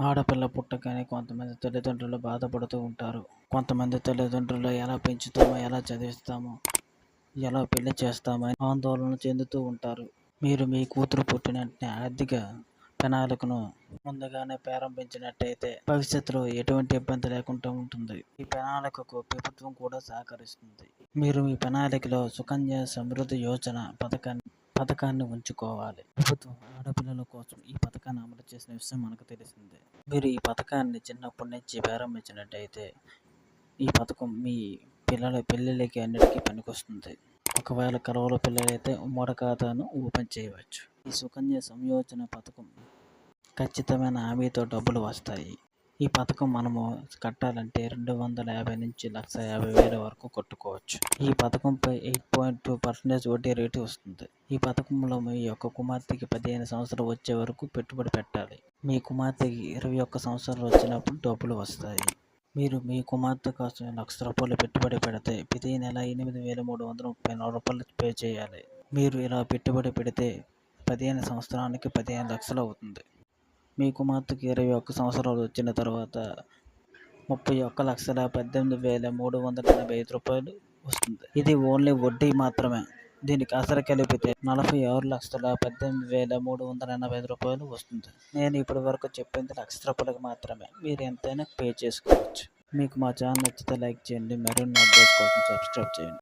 ఆడపిల్ల పుట్టగానే కొంతమంది తల్లిదండ్రులు బాధపడుతూ ఉంటారు. కొంతమంది తల్లిదండ్రులు ఎలా పెంచుతామో, ఎలా చదివిస్తామో, ఎలా పెళ్లి చేస్తామో అని ఆందోళన చెందుతూ ఉంటారు. మీరు మీ కూతురు పుట్టిన వెంటనే ఆర్థిక ప్రణాళికను ముందుగానే ప్రారంభించినట్టయితే భవిష్యత్తులో ఎటువంటి ఇబ్బంది లేకుండా ఉంటుంది. ఈ ప్రణాళికకు ప్రభుత్వం కూడా సహకరిస్తుంది. మీరు మీ ప్రణాళికలో సుకన్య సమృద్ధి యోజన పథకాన్ని ఉంచుకోవాలి. ప్రభుత్వం ఆడపిల్లల కోసం ఈ పథకాన్ని అమలు చేసిన విషయం మనకు తెలిసిందే. మీరు ఈ పథకాన్ని చిన్నప్పటి నుంచి ప్రారంభించినట్టయితే ఈ పథకం మీ పిల్లల పెళ్ళిళ్ళకి అన్నిటికీ పనికొస్తుంది. ఒకవేళ కలవల పిల్లలైతే ఉమ్మడి ఖాతాను ఓపెన్ చేయవచ్చు. ఈ సుకన్య సంయోజన పథకం ఖచ్చితమైన హామీతో డబ్బులు వస్తాయి. ఈ పథకం మనము కట్టాలంటే 250 నుంచి 1,50,000 వరకు కట్టుకోవచ్చు. ఈ పథకంపై 8.2% వడ్డీ రేటు వస్తుంది. ఈ పథకంలో మీ యొక్క కుమార్తెకి 15 సంవత్సరాలు వచ్చే వరకు పెట్టుబడి పెట్టాలి. మీ కుమార్తెకి 21 సంవత్సరాలు వచ్చినప్పుడు డబ్బులు వస్తాయి. మీరు మీ కుమార్తె కోసం ₹1,00,000 పెట్టుబడి పెడితే ప్రతి నెల ₹8,334 పే చేయాలి. మీరు ఇలా పెట్టుబడి పెడితే 15 సంవత్సరానికి 15 లక్షలు అవుతుంది. మీ కుమార్తెకి 21 సంవత్సరాలు వచ్చిన తర్వాత ₹31,18,385 వస్తుంది. ఇది ఓన్లీ వడ్డీ మాత్రమే. దీనికి అసలు కలిపితే ₹46,18,385 వస్తుంది. నేను ఇప్పటి వరకు చెప్పింది ₹1,00,000 మాత్రమే. మీరు ఎంతైనా పే చేసుకోవచ్చు. మీకు మా ఛానల్ నచ్చితే లైక్ చేయండి. మరిన్ని అప్డేట్స్ కోసం సబ్స్క్రైబ్ చేయండి.